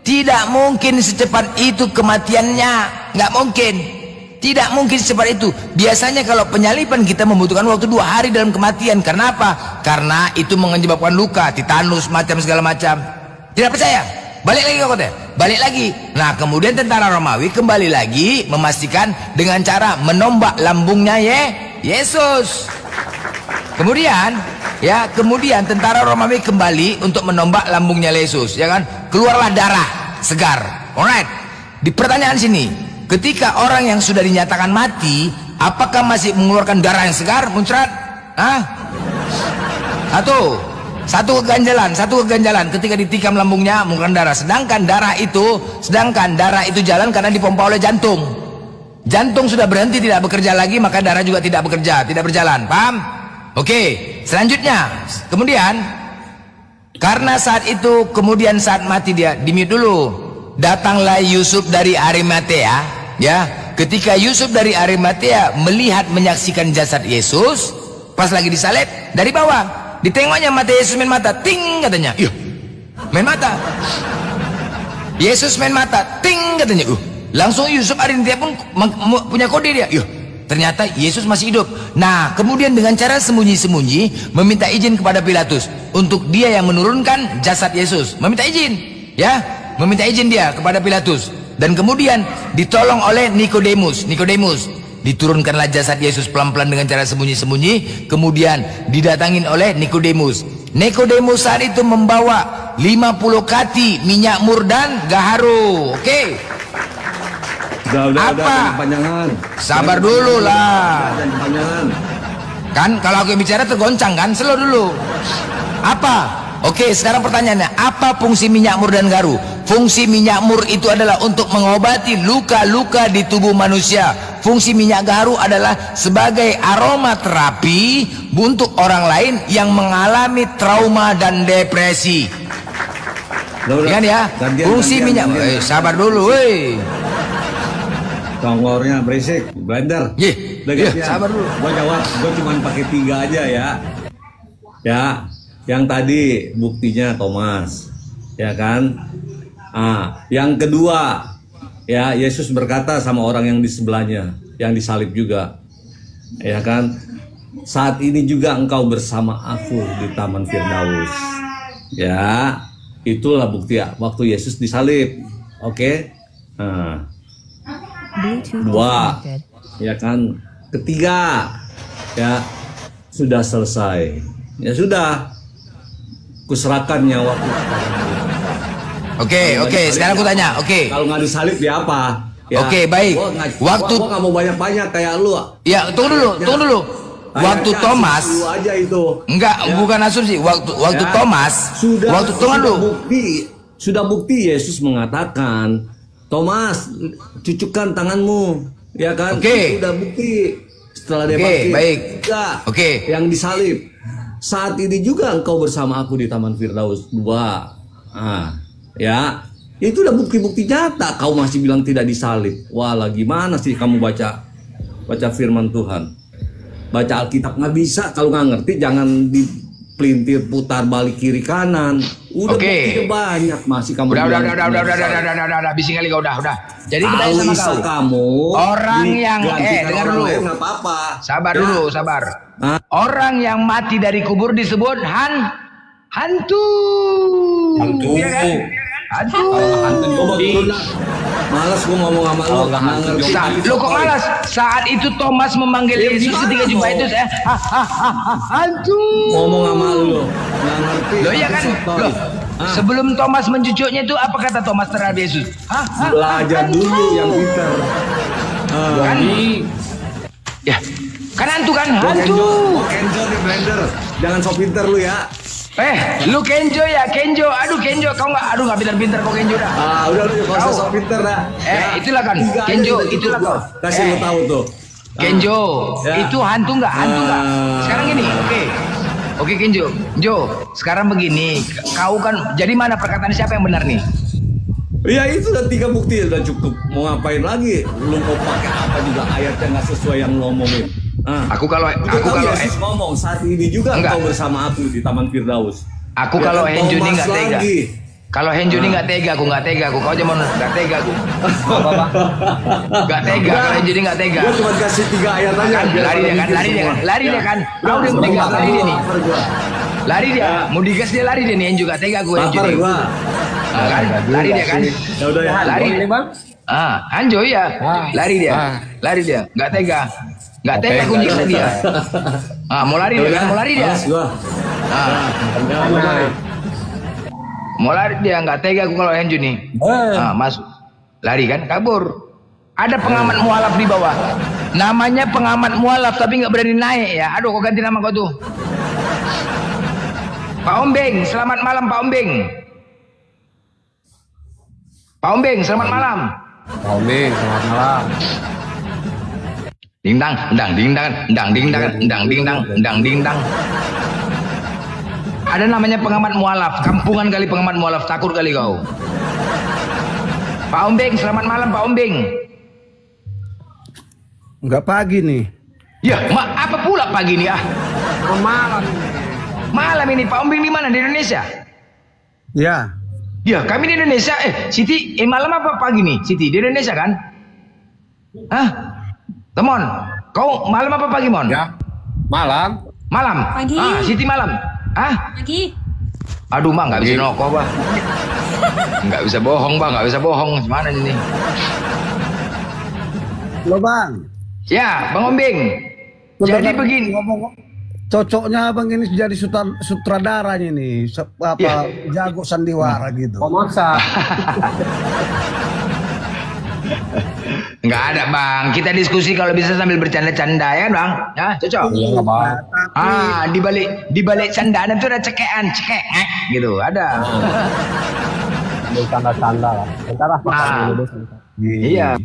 Tidak mungkin secepat itu kematiannya, nggak mungkin. Tidak mungkin secepat itu. Biasanya kalau penyaliban kita membutuhkan waktu 2 hari dalam kematian. Karena apa? Karena itu menyebabkan luka, titanus, macam segala macam. Tidak percaya? Balik lagi ke kota, balik lagi. Nah, kemudian tentara Romawi kembali lagi memastikan dengan cara menombak lambungnya Yesus. Kemudian tentara Romawi kembali untuk menombak lambungnya Yesus, ya kan? Keluarlah darah segar. Alright. Di pertanyaan sini, ketika orang yang sudah dinyatakan mati, apakah masih mengeluarkan darah yang segar, muncrat? Satu keganjalan ketika ditikam lambungnya mengeluarkan darah. Sedangkan darah itu jalan karena dipompa oleh jantung. Jantung sudah berhenti tidak bekerja lagi, maka darah juga tidak bekerja, tidak berjalan. Paham? Oke, selanjutnya. Kemudian karena saat mati dia, di-mute dulu. Datanglah Yusuf dari Arimatea, ya. Ketika Yusuf dari Arimatea menyaksikan jasad Yesus pas lagi disalib dari bawah. Ditengoknya mata Yesus main mata, ting katanya. Iya, main mata. Yesus main mata, ting katanya. Langsung Yusuf Arimatea pun punya kode dia. Iya, ternyata Yesus masih hidup. Nah, kemudian dengan cara sembunyi-sembunyi meminta izin kepada Pilatus untuk dia yang menurunkan jasad Yesus. Meminta izin, ya, meminta izin dia kepada Pilatus. Dan kemudian ditolong oleh Nikodemus. Diturunkanlah jasad Yesus pelan-pelan dengan cara sembunyi-sembunyi. Kemudian didatangin oleh Nikodemus. Nikodemus saat itu membawa 50 kati minyak mur dan gaharu. Oke. Udah, Apa? panjangan. Sabar dulu lah. Panjangan. Kan kalau aku bicara tergoncang kan, slow dulu. Apa? Oke, sekarang pertanyaannya, apa fungsi minyak mur dan garu? Fungsi minyak mur itu adalah untuk mengobati luka-luka di tubuh manusia. Fungsi minyak garu adalah sebagai aroma terapi untuk orang lain yang mengalami trauma dan depresi. Kan ya? Fungsi minyak. Sabar dulu, woi. Tongornya berisik, blender. Sabar dulu. Gua jawab, gua cuma pakai 3 aja ya. Ya, yang tadi buktinya Thomas, ya kan? Yang kedua, ya Yesus berkata sama orang yang di sebelahnya, yang disalib juga, ya kan? Saat ini juga engkau bersama aku di Taman Firdaus. Ya, itulah bukti ya, waktu Yesus disalib. Oke? Dua, ya kan? Ketiga, ya sudah selesai. Ya sudah, kuserahkan nyawaku. Oke, sekarang aku tanya. Kalau nggak disalib ya apa? Ya, Oke, baik. Waktu gua nggak mau banyak-banyak kayak lu. Ya, tunggu dulu. Waktu Thomas, aja itu. Enggak, bukan asumsi. Waktu Thomas, sudah bukti Yesus mengatakan, Thomas, cucukkan tanganmu, ya kan? Sudah bukti. Setelah dia baik. Yang disalib. Saat ini juga engkau bersama aku di Taman Firdaus 2. Ya, itu udah bukti-bukti nyata. Kau masih bilang tidak disalib. Wah, gimana sih kamu baca firman Tuhan? Baca Alkitab nggak bisa, kalau nggak ngerti jangan dipelintir putar balik kiri kanan. Udah buktinya banyak, masih kamu. Udah, bising kali kau udah. Jadi kita sama kamu. Orang yang dengar dulu. Nggak apa-apa. Sabar dulu. Orang yang mati dari kubur disebut hantu. Iya kan? Hantu. Malas gua ngomong sama lu. Lu kok malas? Saat itu Thomas memanggil Yesus ketika jumpa itu saya hantu. Ngomong sama lu. Nggak ngerti. Loh iya kan? Loh. Sebelum Thomas mencucuknya itu apa kata Thomas terhadap Yesus? Belajar dulu yang pintar. Kan? Ya. Kan hantu kan? Hantu. Kenjo nih blender. Jangan sok pintar lu ya. Lu Kenjo ya, Kenjo. Aduh Kenjo, kau nggak pintar-pintar kau Kenjo dah. Udah lu kau sok pintar dah. Itulah kan, Kenjo, itulah kau. Kasih lu tahu tuh. Kenjo, itu hantu nggak? Sekarang gini, oke Kenjo, sekarang begini, kau kan, jadi mana perkataan siapa yang benar nih? Ya itu udah 3 bukti, udah cukup. Mau ngapain lagi? Lu mau pakai apa juga ayatnya nggak sesuai yang lu ngomongin. Aku kalau Yesus ngomong saat ini juga engkau bersama aku di Taman Firdaus. Aku kalau Henjo ini nggak tega. Kalau Henjo ini nggak tega, aku nggak tega. Kau aja mau nggak tega aku. Nggak tega. Kalau Henjo ini nggak tega. Gua cuma kasih 3 ayat aja. Lari dia kan. Tahu dia mau digas lari dia nih. Lari dia, mau digas dia lari dia nih. Henjo nggak tega aku Henjo nih. Kan? Lari dia kan. Udah ya. Lari. Hanjo ya. Lari dia. Nggak tega. Nggak tega aku nyiksa dia. Mau lari dia kan? Mau lari dia. Mau lari dia, nggak tega aku kalau Henjo nih. Masuk. Lari kan, kabur. Ada pengamat mualaf di bawah. Namanya pengamat mualaf tapi nggak berani naik ya. Aduh, kok ganti nama kau tuh. Pak Ombeng, selamat malam Pak Ombeng. Pak Ombeng, selamat malam. Pak Ombeng, selamat malam. Dingdang, dingdang. Ada namanya pengamat mualaf, kampungan kali pengamat mualaf, takut kali kau. Pak Ombeng, selamat malam Pak Ombeng. Enggak pagi nih. Ya, apa pula pagi nih Malam. Malam ini Pak Ombeng di mana? Di Indonesia? Ya. Ya, kami di Indonesia. Siti, malam apa pagi nih? Siti, di Indonesia kan? Temon, kau malam apa pagi Mon? Ya, malam. Pagi. Siti malam. Pagi. Aduh Bang, nggak bisa nokok Bang. Nggak bisa bohong Bang, nggak bisa bohong. Gimana ini? Lo Bang. Ya, Bang Ombeng. Jadi begini. Cocoknya Abang ini jadi sutradaranya nih, jago sandiwara gitu. Maksa. Enggak ada bang, kita diskusi kalau bisa sambil bercanda-canda ya bang, ya cocok. Iya bang. Di balik candaan itu ada cekean, cekek, gitu ada. Bercanda-canda lah. Iya.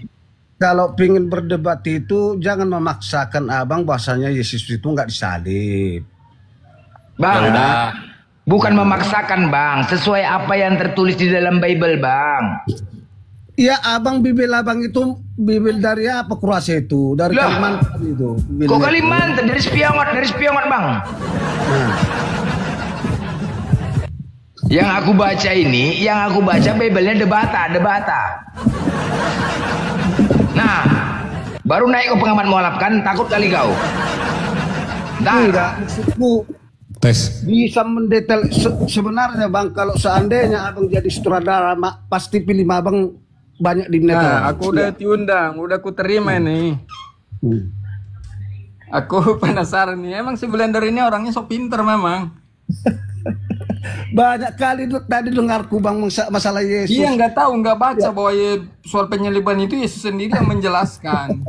Kalau pingin berdebat itu jangan memaksakan abang bahasanya Yesus itu nggak disalib. Bang, bukan memaksakan bang, sesuai apa yang tertulis di dalam Bible bang. Iya abang Bibel abang itu Bibel dari apa Kroasia itu? Dari Kalimantan itu. Kok Kalimantan? Dari Spiongot bang. Yang aku baca ini, Bible-nya debata. Nah, baru naik ke pengamat mualaf kan, takut kali kau. Enggak, maksudku bisa mendetail sebenarnya bang. Kalau seandainya abang jadi sutradara, pasti pilih abang banyak di net. Nah, aku udah diundang, udah aku terima ini. Aku penasaran nih, emang si Blender ini orangnya so pinter memang. Banyak kali tadi dengarku bang masalah Yesus. Iya nggak tahu, nggak baca bahwa soal penyaliban itu Yesus sendiri yang menjelaskan.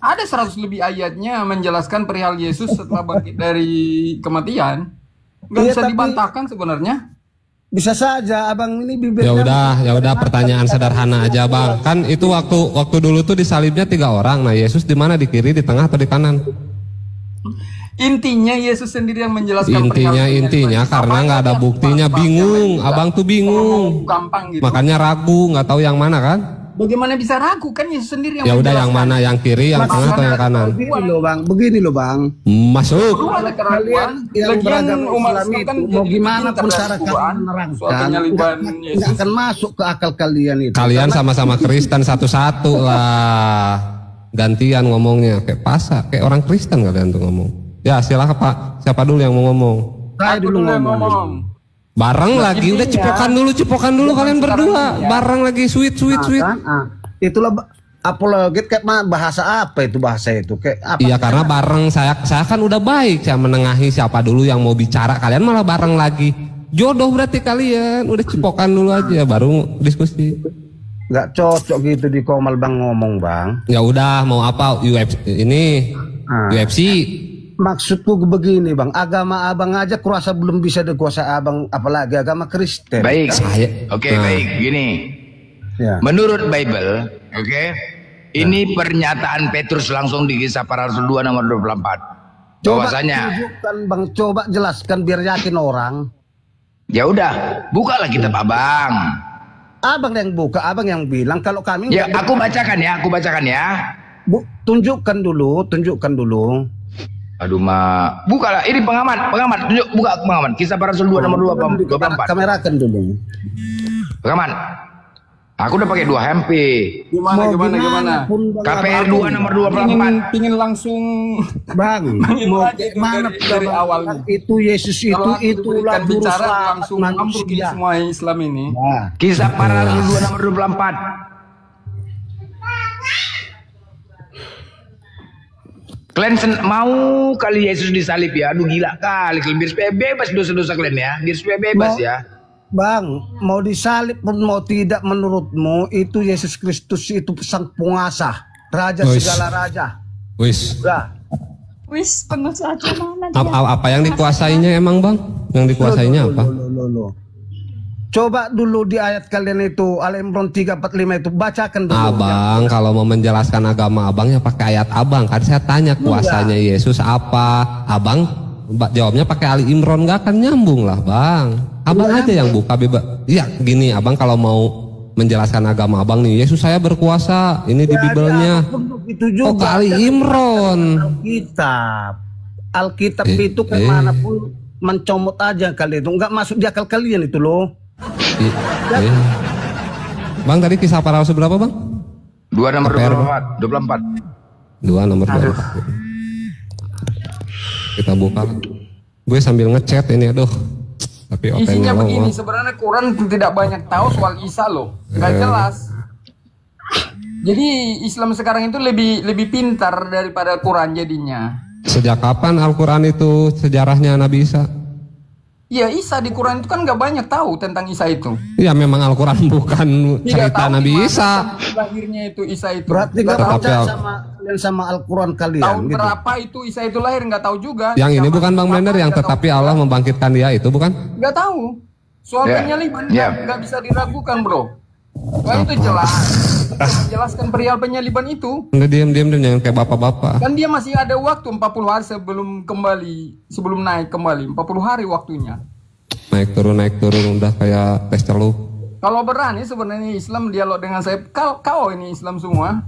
Ada 100 lebih ayatnya menjelaskan perihal Yesus setelah bangkit dari kematian. Nggak bisa dibantahkan sebenarnya. Bisa saja abang ini bibir. Ya udah pertanyaan sederhana aja bang. Kan itu waktu dulu tuh disalibnya 3 orang. Nah Yesus di mana, di kiri, di tengah atau di kanan? Intinya Yesus sendiri yang menjelaskan. Intinya karena nggak ada buktinya, bingung. Abang tuh bingung. Gampang gitu. Makanya ragu, nggak tahu yang mana kan? Bagaimana bisa ragu, kan Yesus sendiri yang ya udah menjelaskan. yang mana, yang kiri, yang tengah atau yang kanan? Begini loh bang. Masuk. Kalian yang beragama Islam itu mau gimana pun cara kalian menerangkan, nggak akan masuk ke akal kalian itu. Kalian sama-sama Kristen satu-satu lah. Gantian ngomongnya kayak kayak orang Kristen kalian tuh ngomong. Ya silakan Pak, siapa dulu yang mau ngomong? Saya dulu ngomong. Bareng lagi, udah cipokan dulu kalian berdua. Bareng lagi sweet. Itulah apologet kayak bahasa apa itu kayak apa? Iya karena bareng saya kan udah baik, saya menengahi siapa dulu yang mau bicara, kalian malah bareng lagi. Jodoh berarti kalian, udah cipokan dulu aja baru diskusi. Nggak cocok gitu di Komal bang ngomong bang. Ya udah mau apa UFC. Maksudku begini bang, agama abang aja kuasa belum bisa dikuasai abang, apalagi agama Kristen. Baik, baik, gini. Ya. Menurut Bible, ini pernyataan Petrus langsung di Kisah Para Rasul 2 nomor 24. Bahwasanya. Tunjukkan bang, coba jelaskan biar yakin orang. Ya udah, bukalah kitab abang. Abang yang buka, abang yang bilang kalau kami. Ya, aku bacakan ya. Tunjukkan dulu. Aduh bukalah ini pengamat, buka pengamat. Kisah Para Rasul 2 nomor 24. Kamerakan dulu. Pengamat. Aku udah pakai 2 HP. Gimana? KPR 2 nomor 24. Pingin langsung bang. Mau gimana dari awalnya? Itu Yesus itulah bicara langsung ambruk semua Islam ini. Nah. Kisah Para Rasul 2 nomor 24. Kalian mau kali Yesus disalib ya? Aduh gila kali. Biar supaya bebas dosa-dosa kalian ya. Biar supaya bebas ya. Bang, mau disalib pun mau tidak menurutmu itu Yesus Kristus itu sang penguasa, raja segala raja. Wis penuh saja mana Apa yang dikuasainya emang bang? Yang dikuasainya apa? Coba dulu di ayat kalian itu Al-Imran 345 itu bacakan dulu. Abang kalau mau menjelaskan agama abang ya pakai ayat abang. Kan saya tanya kuasanya Yesus apa? Abang jawabnya pakai Ali Imran, nggak akan nyambung lah bang. Abang aja yang buka bebas. Iya gini abang kalau mau menjelaskan agama abang nih, Yesus saya berkuasa ini di Bibelnya. Oh ke Ali Imran. Alkitab itu kemanapun mencomot aja kali itu, nggak masuk di akal kalian itu loh. Bang tadi Kisah Para Rasul berapa bang? 2 nomor 24. 2 nomor 24. Kita buka. Gue sambil ngechat ini aduh. Tapi isinya begini, sebenarnya Quran tidak banyak tahu soal Isa loh. Nggak jelas. Jadi Islam sekarang itu lebih pintar daripada Quran jadinya. Sejak kapan Al-Quran itu sejarahnya Nabi Isa? Iya, Isa di Quran itu kan nggak banyak tahu tentang Isa itu. Ya memang Al-Quran bukan cerita Nabi Isa. Lahirnya itu Isa itu. Berarti nggak percaya sama Al-Quran kalian. Tahun gitu. berapa itu Isa itu lahir nggak tahu juga. Yang ini bukan Bang Blender yang tetapi Allah membangkitkan dia itu bukan? Nggak tahu. Soal penyaliban nggak bisa diragukan, bro. Nah, itu jelas. Menjelaskan perihal penyaliban itu. Udah diam jangan kayak bapak-bapak. Kan dia masih ada waktu 40 hari sebelum naik kembali. 40 hari waktunya. Naik turun udah kayak tes celup. Kalau berani sebenarnya Islam dialog dengan saya. Kau ini Islam semua.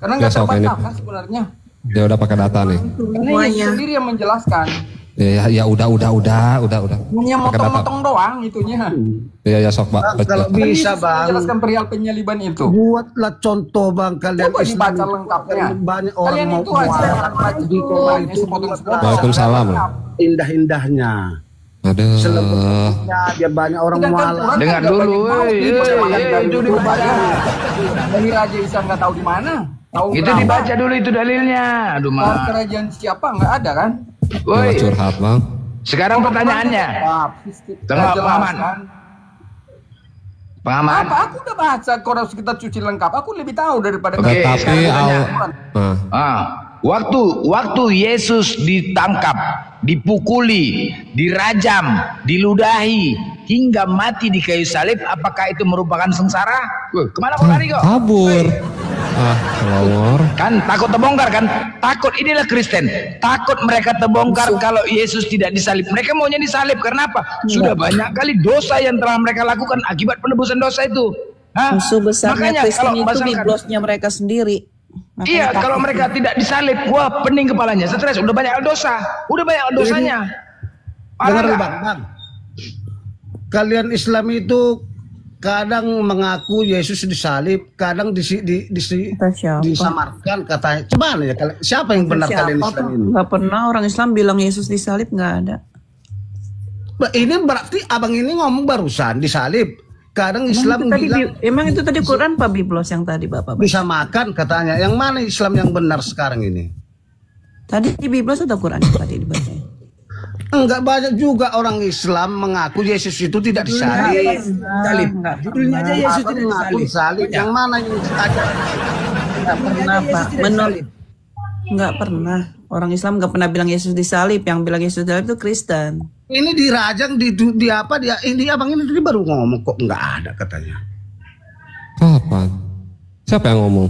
Karena nggak terbatas sebenarnya. Dia udah pakai data nih. Karena Yesus sendiri yang menjelaskan. Ya udah. Hanya motong-motong doang itunya. Ya sok Pak. Kalau bisa Bang, menjelaskan perihal penyaliban itu. Buatlah contoh Bang kalian. Coba dibaca lengkapnya. Banyak orang kalian mau itu aja di Quran itu. Waalaikumsalam. Indah-indahnya. Aduh. Selebihnya biar banyak orang mualaf. Dengar dulu, itu dibaca. Dari Raja Isa nggak tahu di mana. Itu dibaca dulu itu dalilnya. Aduh mah. Kerajaan siapa nggak ada kan? Woi. Curhat Bang. Sekarang pertanyaannya. Pengaman. Apa? Aku udah baca Quran kita cuci lengkap. Aku lebih tahu daripada. Oke, tapi waktu Yesus ditangkap, dipukuli, dirajam, diludahi hingga mati di kayu salib, apakah itu merupakan sengsara? Kemana kau lari kok? Kabur. Kelawar. Kan takut terbongkar kan? Takut, inilah Kristen. Takut mereka terbongkar kalau Yesus tidak disalib. Mereka maunya disalib karena apa? Sudah banyak kali dosa yang telah mereka lakukan akibat penebusan dosa itu. Musuh besarnya Kristen itu biblosnya mereka sendiri. Iya, kalau mereka tidak disalib, wah pening kepalanya, stres, udah banyak dosa, udah banyak dosanya. Dengar Bang. Kalian Islam itu kadang mengaku Yesus disalib, kadang disamarkan katanya. Coba ya, siapa yang benar kalian Islam ini? Nggak pernah orang Islam bilang Yesus disalib, nggak ada. Ini berarti abang ini ngomong barusan disalib. Kadang Islam bilang emang itu tadi Quran Pak Biblos yang tadi Bapak bisa makan katanya. Yang mana Islam yang benar sekarang ini? Tadi di Biblos atau Quran yang tadi dibaca? Enggak, banyak juga orang Islam mengaku Yesus itu tidak disalib. Judulnya aja Yesus tidak disalib. Yang mana yang ada? Enggak pernah Pak. Enggak pernah. Orang Islam enggak pernah bilang Yesus disalib. Yang bilang Yesus disalib itu Kristen. Ini dirajang di apa dia? Ini abang ini tadi baru ngomong kok enggak ada katanya. Kapan? Siapa yang ngomong?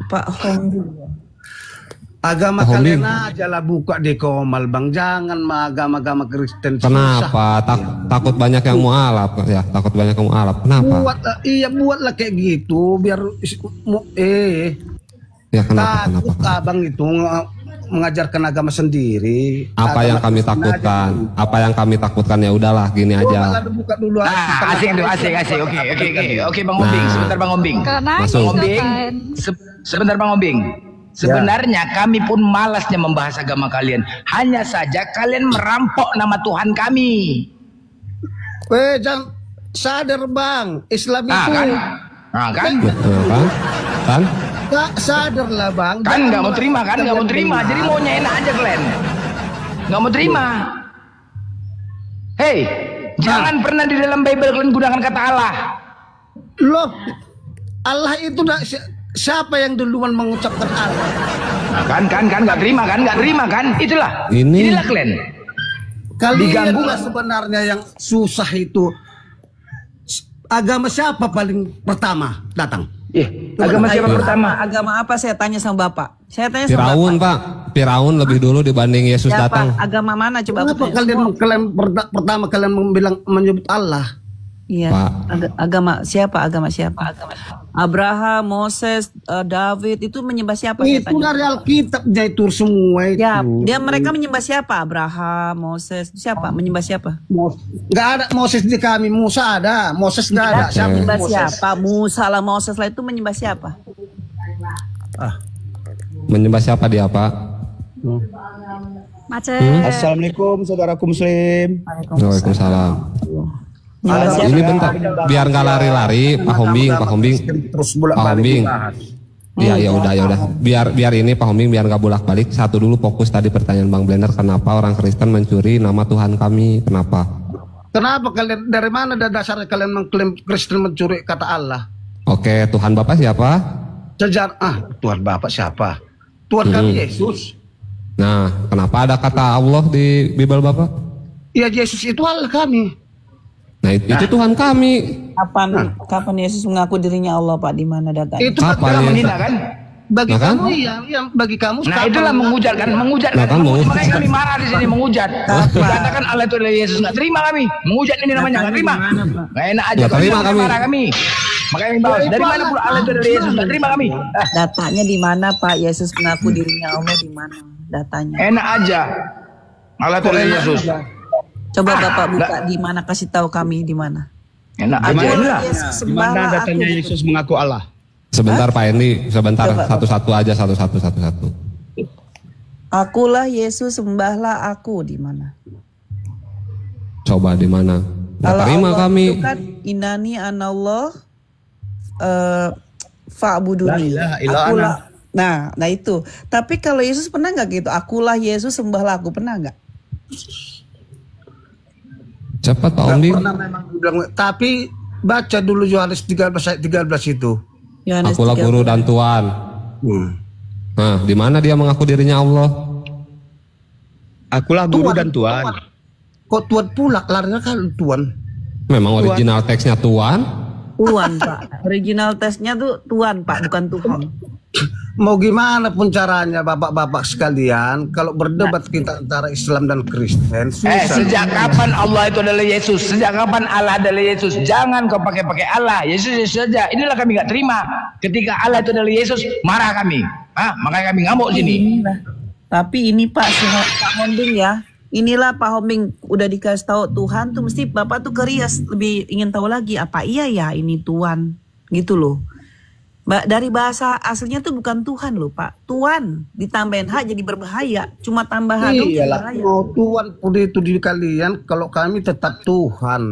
Pak Hong. Agama kalian aja lah buka di Komal Bang, jangan agama-agama Kristen. Kenapa? Takut banyak yang mualaf ya, takut banyak yang mualaf. Kenapa? Buatlah kayak gitu biar ya kenapa? Abang itu mengajarkan agama sendiri. Apa yang kami takutkan? Apa yang kami takutkan ya udahlah gini aja. Buka dulu. Asik. Oke Bang Ombing, sebentar Bang Ombing. Sebentar Bang Ombing. Sebenarnya kami pun malasnya membahas agama kalian. Hanya saja kalian merampok nama Tuhan kami. Jangan sadar Bang, Islam itu. Kan? Sadar lah Bang. Kan nggak mau terima kan? Nggak mau terima. Jadi maunya enak aja kalian. Nggak mau terima. Hei, jangan pernah di dalam Bible kalian gunakan kata Allah. Loh, Allah itu siapa yang duluan mengucapkan Allah? Kan nggak terima kan? Inilah kalian. Kalian sebenarnya yang susah itu. Agama siapa paling pertama datang? Agama siapa pertama? Agama apa saya tanya sama Bapak? Saya tanya sama Firaun Pak. Firaun lebih dulu dibanding Yesus datang. Agama mana coba? Kenapa kalian pertama kalian menyebut Allah? Iya. Agama siapa? Abraham, Moses, David itu menyembah siapa? Itu dari Alkitabnya itu semua itu. Ya, mereka menyembah siapa? Abraham, Moses, siapa? Menyembah siapa? Nggak ada Moses di kami. Musa ada, Moses nggak ada. Siapa menyembah siapa? Musa lah, Moses lah itu menyembah siapa? Menyembah siapa dia Pak? Assalamualaikum saudaraku muslim. Waalaikumsalam. Ini bentar, biar nggak lari-lari, Pak Hombing. Ya udah. Biar ini Pak Homing biar nggak bolak-balik. Satu dulu fokus tadi pertanyaan Bang Blender, kenapa orang Kristen mencuri nama Tuhan kami? Kenapa? Kenapa kalian, dari mana dasarnya kalian mengklaim Kristen mencuri kata Allah? Oke, Tuhan Bapak siapa? Tuhan Bapak siapa? Tuhan kami Yesus. Nah, kenapa ada kata Allah di Bible Bapak? Ya Yesus itu Allah kami. Nah, itu Tuhan kami. Kapan Yesus mengaku dirinya Allah, Pak? Di mana datanya? Itu kapan menghina kan? Bagi kamu yang bagi kamu. Nah itulah menghujat kan, makanya kami marah di sini menghujat. Dikatakan Allah itu adalah Yesus, nggak terima kami, menghujat ini namanya nggak terima. Nggak enak aja, terima kami. Marah kami. Makanya yang balas, dari mana pula Allah itu adalah Yesus, nggak terima kami. Datanya di mana, Pak? Yesus mengaku dirinya Allah di mana? Datanya. Enak aja, Allah itu adalah Yesus. Coba Bapak buka di mana, kasih tahu kami di mana. Enak aja. Di mana datanya Yesus mengaku Allah? Sebentar Pak Hendy, sebentar. Coba, satu-satu aja, satu-satu. Akulah Yesus, sembahlah aku, di mana? Coba di mana? Kalau terima Allah kami. itu kan inani anallah fa'buduni. Akulah. Nah itu. Tapi kalau Yesus pernah nggak gitu? Akulah Yesus, sembahlah aku, pernah nggak? Cepat Pak Omdi. Pernah memang bilang, tapi baca dulu Yohanes 13 ayat 13 itu. Akulah guru dan Tuhan. Nah, di mana dia mengaku dirinya Allah? Akulah guru dan Tuhan. Kok Tuhan pula? Larinya kan Tuhan. Memang original teksnya Tuhan. Tuhan Pak. Original teksnya tuh Tuhan Pak, bukan Tuhan. Mau gimana pun caranya bapak-bapak sekalian, kalau berdebat kita antara Islam dan Kristen, sejak kapan Allah itu adalah Yesus? Sejak kapan Allah adalah Yesus? Jangan kau pakai Allah. Yesus saja. Inilah kami nggak terima. Ketika Allah itu adalah Yesus, marah kami. Makanya kami ngamuk sini. Tapi ini Pak Hombing ya. Inilah Pak Hombing udah dikasih tahu Tuhan tuh mesti Bapak tuh kerias lebih ingin tahu lagi apa iya ya ini Tuhan gitu loh. Dari bahasa aslinya tuh bukan Tuhan loh Pak. Tuhan ditambahin H jadi berbahaya. Cuma tambahan iyalah, Tuhan udah itu di kalian, kalau kami tetap Tuhan.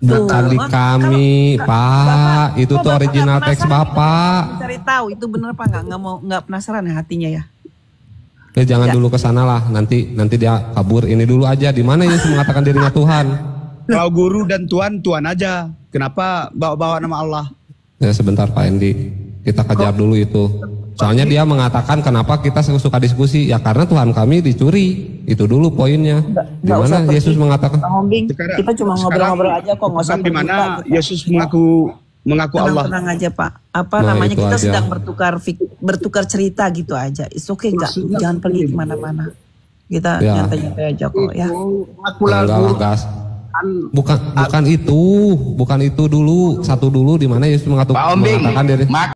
Bukan di kami, Pak. Itu tuh original teks Bapak. Cari tahu itu bener apa nggak penasaran ya hatinya ya. Jangan dulu ke sana lah. Nanti dia kabur. Ini dulu aja. Di mana Yesus mengatakan dirinya Tuhan? Kalau guru dan Tuhan, Tuhan aja. Kenapa bawa-bawa nama Allah? Ya sebentar Pak Endi. Kita kejar dulu itu. Soalnya dia mengatakan kenapa kita suka diskusi. Ya karena Tuhan kami dicuri. Itu dulu poinnya. Di mana Yesus mengatakan? Kita cuma ngobrol-ngobrol aja kok. Nggak usah di mana Yesus mengaku Allah. Tenang aja Pak. Apa namanya kita aja. Sedang bertukar cerita gitu aja. It's okay nggak? Jangan pergi kemana-mana. Kita nyantai-nyantai aja kok ya. Bukan itu dulu. Satu dulu di mana Yesus mengatakan diri.